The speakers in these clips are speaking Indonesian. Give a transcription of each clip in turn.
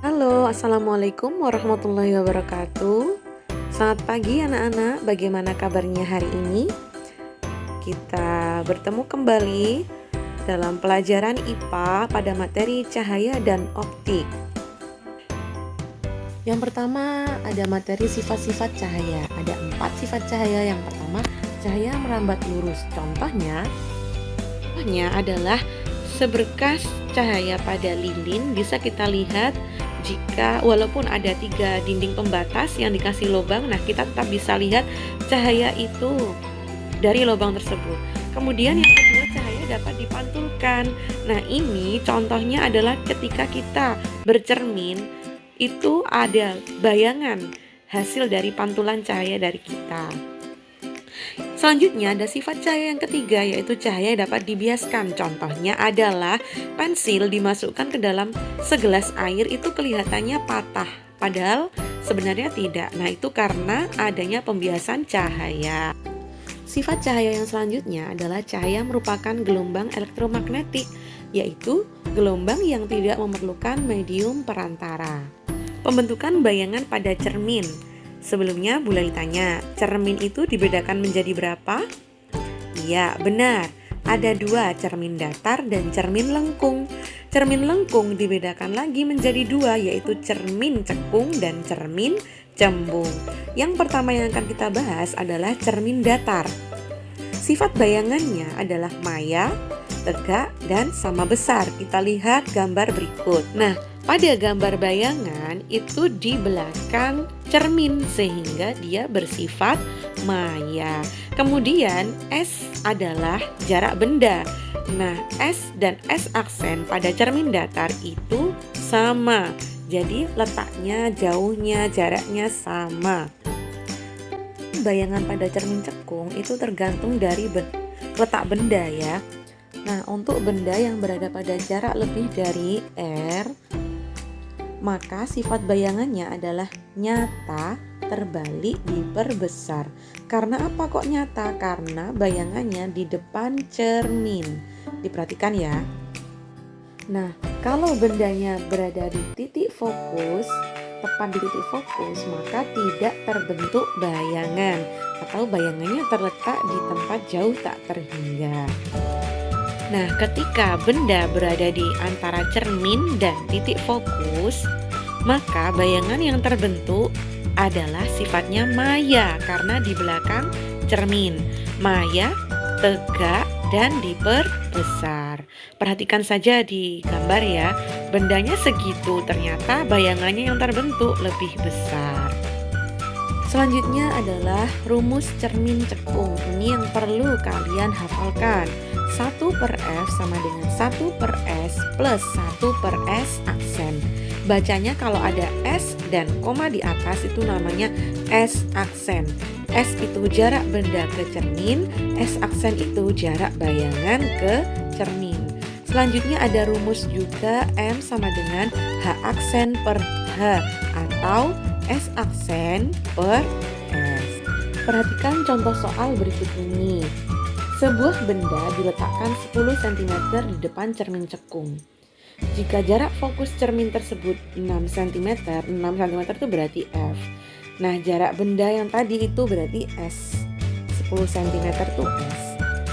Halo, Assalamualaikum warahmatullahi wabarakatuh. Selamat pagi anak-anak, bagaimana kabarnya hari ini? Kita bertemu kembali dalam pelajaran IPA pada materi cahaya dan optik. Yang pertama ada materi sifat-sifat cahaya. Ada 4 sifat cahaya. Yang pertama, cahaya merambat lurus. Contohnya adalah seberkas cahaya pada lilin bisa kita lihat jika walaupun ada 3 dinding pembatas yang dikasih lubang, nah kita tetap bisa lihat cahaya itu dari lubang tersebut. Kemudian yang kedua, cahaya dapat dipantulkan. Nah ini contohnya adalah ketika kita bercermin, itu ada bayangan hasil dari pantulan cahaya dari kita. Selanjutnya ada sifat cahaya yang ketiga, yaitu cahaya dapat dibiaskan. Contohnya adalah pensil dimasukkan ke dalam segelas air itu kelihatannya patah, padahal sebenarnya tidak. Nah itu karena adanya pembiasan cahaya. Sifat cahaya yang selanjutnya adalah cahaya merupakan gelombang elektromagnetik, yaitu gelombang yang tidak memerlukan medium perantara. Pembentukan bayangan pada cermin. Sebelumnya Bula ditanya, cermin itu dibedakan menjadi berapa? Iya, benar. Ada 2, cermin datar dan cermin lengkung. Cermin lengkung dibedakan lagi menjadi 2, yaitu cermin cekung dan cermin cembung. Yang pertama yang akan kita bahas adalah cermin datar. Sifat bayangannya adalah maya, tegak, dan sama besar. Kita lihat gambar berikut. Nah, pada gambar bayangan itu di belakang cermin sehingga dia bersifat maya. Kemudian S adalah jarak benda. Nah, S dan S aksen pada cermin datar itu sama. Jadi letaknya, jauhnya, jaraknya sama. Bayangan pada cermin cekung itu tergantung dari letak benda ya. Nah, untuk benda yang berada pada jarak lebih dari R, maka sifat bayangannya adalah nyata, terbalik, diperbesar. Karena apa kok nyata? Karena bayangannya di depan cermin. Diperhatikan ya. Nah, kalau bendanya berada di titik fokus, tepat di titik fokus, maka tidak terbentuk bayangan atau bayangannya terletak di tempat jauh tak terhingga. Nah, ketika benda berada di antara cermin dan titik fokus, maka bayangan yang terbentuk adalah sifatnya maya karena di belakang cermin. Maya, tegak, dan diperbesar. Perhatikan saja di gambar ya, bendanya segitu, ternyata bayangannya yang terbentuk lebih besar. Selanjutnya adalah rumus cermin cekung. Ini yang perlu kalian hafalkan. 1/F sama dengan 1/S plus 1/S aksen. Bacanya kalau ada S dan koma di atas itu namanya S aksen. S itu jarak benda ke cermin, S aksen itu jarak bayangan ke cermin. Selanjutnya ada rumus juga M sama dengan H aksen per H atau S aksen per S. Perhatikan contoh soal berikut ini. Sebuah benda diletakkan 10 cm di depan cermin cekung. Jika jarak fokus cermin tersebut 6 cm, 6 cm itu berarti F. Nah, jarak benda yang tadi itu berarti S. 10 cm itu S.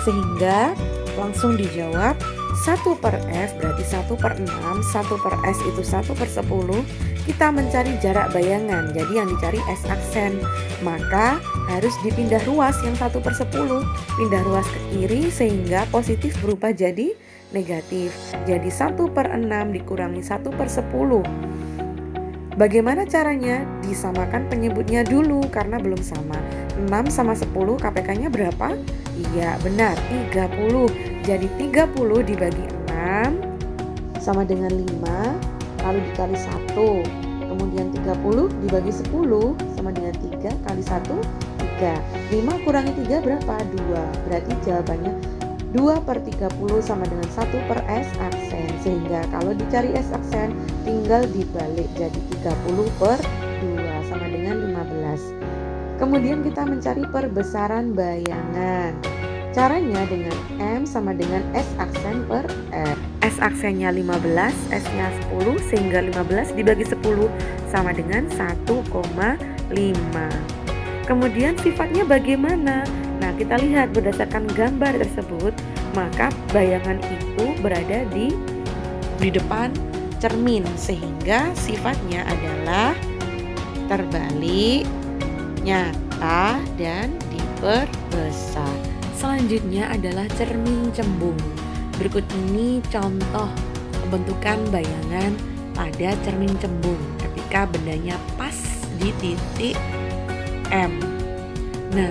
Sehingga langsung dijawab 1/F berarti 1/6, 1/S itu 1/10. Kita mencari jarak bayangan, jadi yang dicari S aksen. Maka harus dipindah ruas yang 1/10. Pindah ruas ke kiri sehingga positif berubah jadi negatif. Jadi 1/6 dikurangi 1/10. Bagaimana caranya? Disamakan penyebutnya dulu karena belum sama. 6 sama 10 KPK-nya berapa? Iya benar, 30. Jadi 30 dibagi 6 sama dengan 5, lalu dikali 1. Kemudian 30 dibagi 10 sama dengan 3 kali 1, 3. 5 kurangi 3 berapa? 2. Berarti jawabannya 2/30 sama dengan 1/S aksen. Sehingga kalau dicari S aksen tinggal dibalik jadi 30/2 sama dengan 15. Kemudian kita mencari perbesaran bayangan. Caranya dengan M sama dengan S aksen per R. S aksennya 15, S-nya 10, sehingga 15 dibagi 10 sama dengan 1,5. Kemudian sifatnya bagaimana? Nah, kita lihat berdasarkan gambar tersebut, maka bayangan itu berada di depan cermin, sehingga sifatnya adalah terbalik, nyata, dan diperbesar. Selanjutnya adalah cermin cembung. Berikut ini contoh pembentukan bayangan pada cermin cembung ketika bendanya pas di titik M. Nah,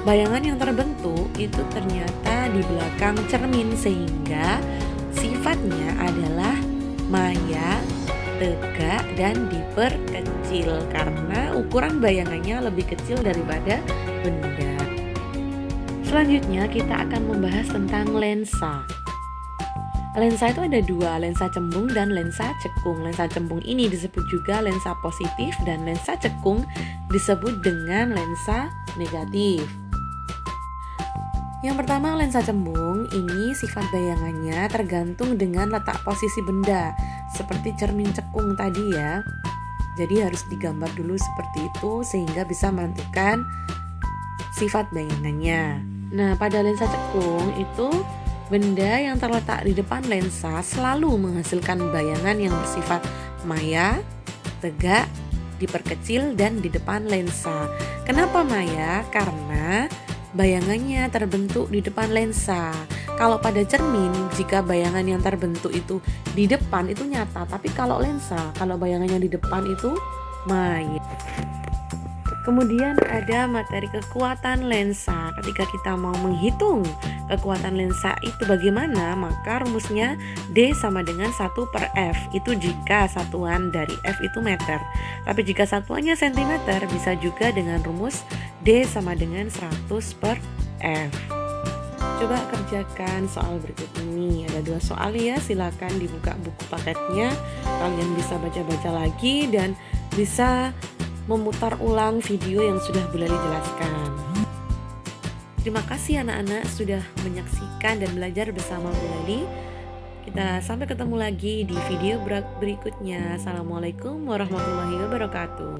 bayangan yang terbentuk itu ternyata di belakang cermin, sehingga sifatnya adalah maya, tegak, dan diperkecil karena ukuran bayangannya lebih kecil daripada benda. Selanjutnya kita akan membahas tentang lensa. Lensa itu ada dua, lensa cembung dan lensa cekung. Lensa cembung ini disebut juga lensa positif dan lensa cekung disebut dengan lensa negatif. Yang pertama, lensa cembung ini sifat bayangannya tergantung dengan letak posisi benda, seperti cermin cekung tadi ya. Jadi harus digambar dulu seperti itu sehingga bisa menentukan sifat bayangannya. Nah, pada lensa cekung itu benda yang terletak di depan lensa selalu menghasilkan bayangan yang bersifat maya, tegak, diperkecil, dan di depan lensa. Kenapa maya? Karena bayangannya terbentuk di depan lensa. Kalau pada cermin, jika bayangan yang terbentuk itu di depan itu nyata, tapi kalau lensa, kalau bayangannya di depan itu maya. Kemudian ada materi kekuatan lensa. Ketika kita mau menghitung kekuatan lensa itu bagaimana, maka rumusnya D sama dengan 1/F. Itu jika satuan dari F itu meter. Tapi jika satuannya cm, bisa juga dengan rumus D sama dengan 100/F. Coba kerjakan soal berikut ini. Ada 2 soal ya, silakan dibuka buku paketnya. Kalian bisa baca-baca lagi dan bisa memutar ulang video yang sudah Bu Leli jelaskan. Terima kasih anak-anak sudah menyaksikan dan belajar bersama Bu Leli. Kita sampai ketemu lagi di video berikutnya. Assalamualaikum warahmatullahi wabarakatuh.